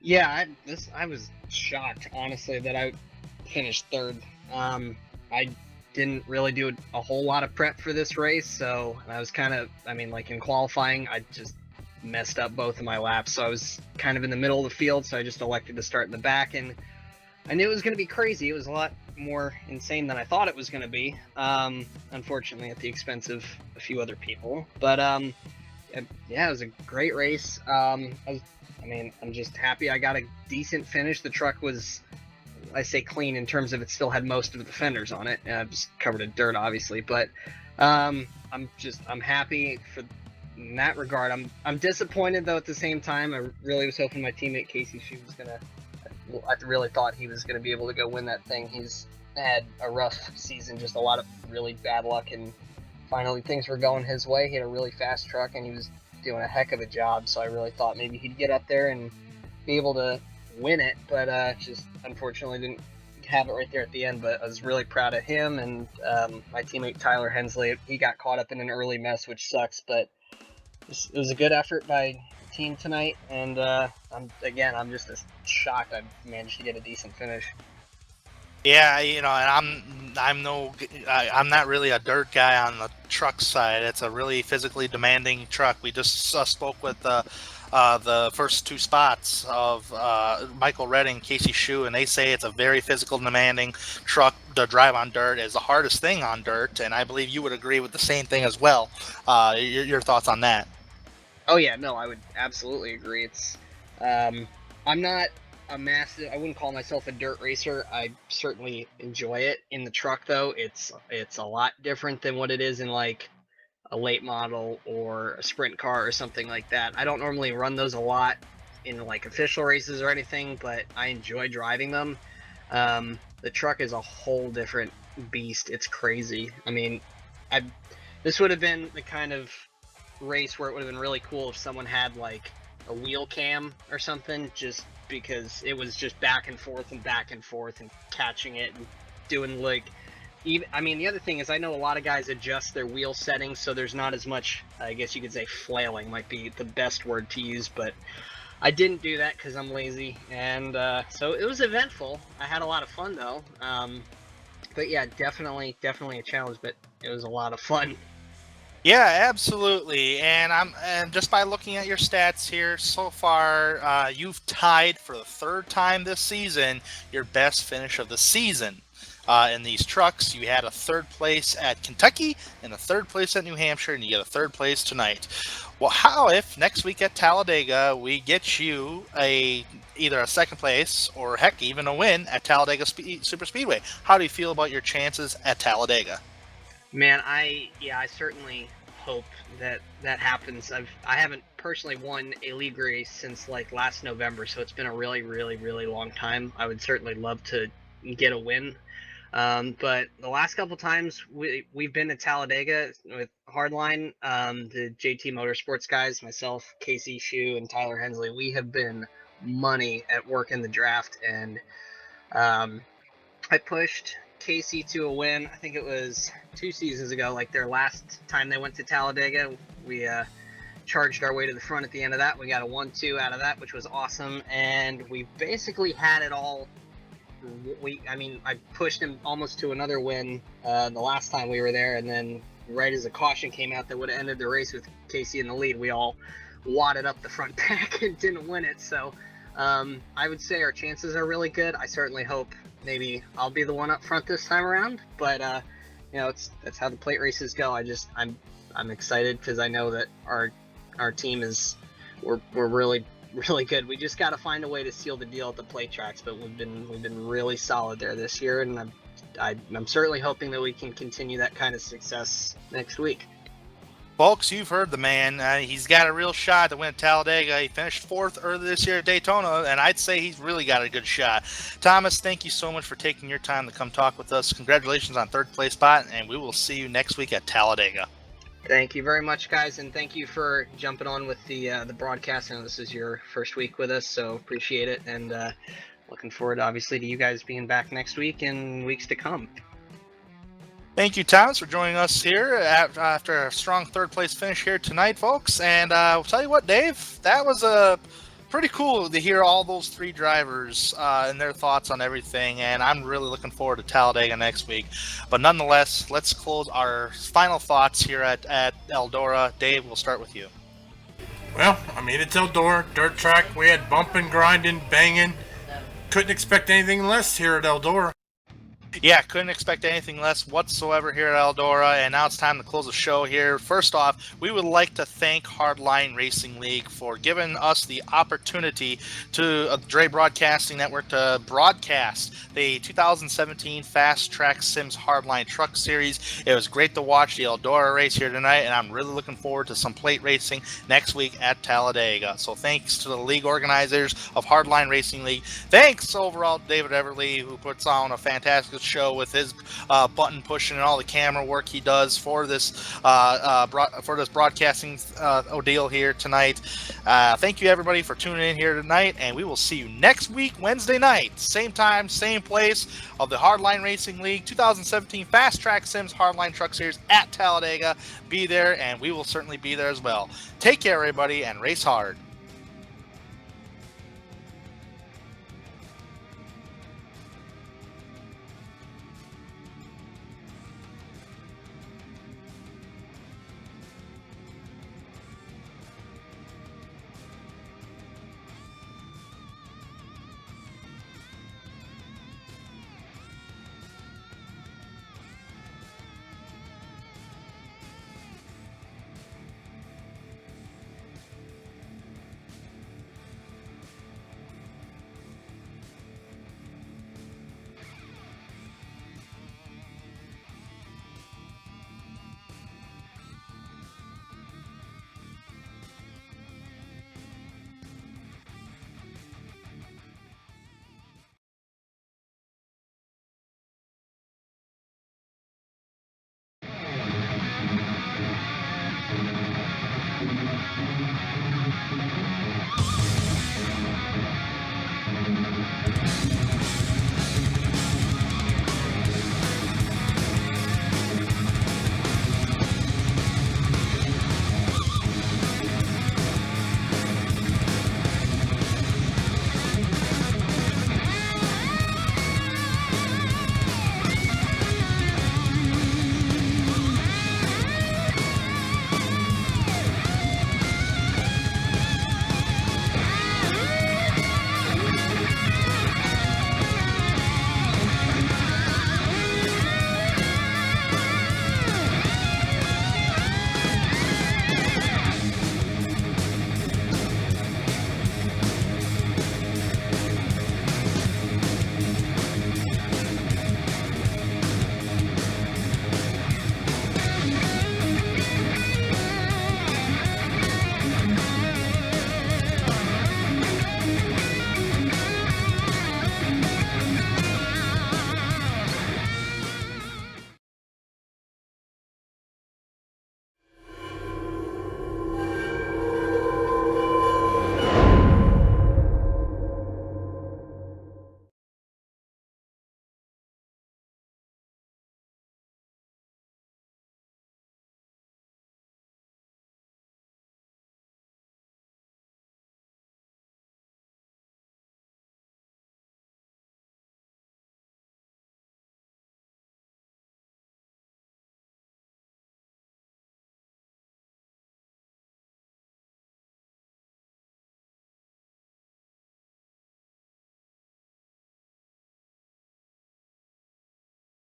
Yeah, I was shocked, honestly, that I finished third. I didn't really do a whole lot of prep for this race, so I was like in qualifying, I just messed up both of my laps, so I was kind of in the middle of the field, so I just elected to start in the back, and I knew it was going to be crazy. It was a lot more insane than I thought it was going to be. Unfortunately, at the expense of a few other people. But yeah, it was a great race. I'm just happy I got a decent finish. The truck was, I say clean in terms of it still had most of the fenders on it. Just covered in dirt, obviously. But I'm happy for in that regard. I'm disappointed though at the same time. I really was hoping my teammate Casey Shue was gonna. I really thought he was gonna be able to go win that thing. He's had a rough season, just a lot of really bad luck, and finally things were going his way. He had a really fast truck and he was doing a heck of a job. So I really thought maybe he'd get up there and be able to win it, but just unfortunately didn't have it right there at the end. But I was really proud of him and my teammate Tyler Hensley. He got caught up in an early mess, which sucks, but it was a good effort by the team tonight, and I'm just shocked I managed to get a decent finish. Yeah, and I'm not really a dirt guy on the truck side. It's a really physically demanding truck. We just spoke with the first two spots of Michael Redding, Casey Shue, and they say it's a very physical demanding truck. To drive on dirt is the hardest thing on dirt, and I believe you would agree with the same thing as well. Your thoughts on that? Oh yeah, no, I would absolutely agree. It's I'm not a massive. I wouldn't call myself a dirt racer. I certainly enjoy it. In the truck though, it's a lot different than what it is in like a late model or a sprint car or something like that. I don't normally run those a lot in like official races or anything, but I enjoy driving them. The truck is a whole different beast. It's crazy. I mean, this would have been the kind of race where it would have been really cool if someone had like a wheel cam or something, just because it was just back and forth and catching it and doing like even. I mean, the other thing is I know a lot of guys adjust their wheel settings so there's not as much, I guess you could say flailing might be the best word to use, but I didn't do that because I'm lazy, and so it was eventful. I had a lot of fun though. But yeah, definitely a challenge, but it was a lot of fun. Yeah, absolutely. And just by looking at your stats here so far, you've tied for the third time this season your best finish of the season. In these trucks, you had a third place at Kentucky and a third place at New Hampshire, and you get a third place tonight. Well, how if next week at Talladega we get you either a second place or heck even a win at Talladega Super Speedway? How do you feel about your chances at Talladega? Man, I certainly hope that happens. I haven't personally won a league race since like last November, so it's been a really long time. I would certainly love to get a win. But the last couple times we've been to Talladega with Hardline, the JT Motorsports guys, myself, Casey Shue, and Tyler Hensley, we have been money at working the draft, and I pushed Casey to a win. I think it was 2 seasons ago, like their last time they went to Talladega. We charged our way to the front at the end of that. We got a 1-2 out of that, which was awesome, and we basically had it all. I pushed him almost to another win the last time we were there, and then right as a caution came out that would have ended the race with Casey in the lead, we all wadded up the front pack and didn't win it. So I would say our chances are really good. I certainly hope maybe I'll be the one up front this time around, but that's how the plate races go. I'm excited because I know that our team we're really good. We just got to find a way to seal the deal at the plate tracks, but we've been really solid there this year, and I'm certainly hoping that we can continue that kind of success next week. Folks, you've heard the man. He's got a real shot to win Talladega. He finished 4th earlier this year at Daytona, and I'd say he's really got a good shot. Thomas, thank you so much for taking your time to come talk with us. Congratulations on 3rd place spot, and we will see you next week at Talladega. Thank you very much, guys, and thank you for jumping on with the broadcast. I know this is your first week with us, so appreciate it, and looking forward, obviously, to you guys being back next week and weeks to come. Thank you, Thomas, for joining us here after a strong 3rd place finish here tonight, folks. And I'll tell you what, Dave, that was pretty cool to hear all those 3 drivers and their thoughts on everything, and I'm really looking forward to Talladega next week. But nonetheless, let's close our final thoughts here at Eldora. Dave, we'll start with you. Well, I mean, it's Eldora, dirt track. We had bumping, grinding, banging. couldn't expect anything less here at Eldora. Yeah, couldn't expect anything less whatsoever here at Eldora, and now it's time to close the show here. First off, we would like to thank Hardline Racing League for giving us the opportunity to Dre Broadcasting Network to broadcast the 2017 Fast Track Sims Hardline Truck Series. It was great to watch the Eldora race here tonight, and I'm really looking forward to some plate racing next week at Talladega. So thanks to the league organizers of Hardline Racing League. Thanks overall David Everly, who puts on a fantastic show with his button pushing and all the camera work he does for this broadcasting ordeal here tonight. Thank you everybody for tuning in here tonight, and we will see you next week, Wednesday night, same time, same place, of the Hardline Racing League 2017 Fast Track Sims Hardline Truck Series at Talladega. Be there, and we will certainly be there as well. Take care, everybody, and race hard.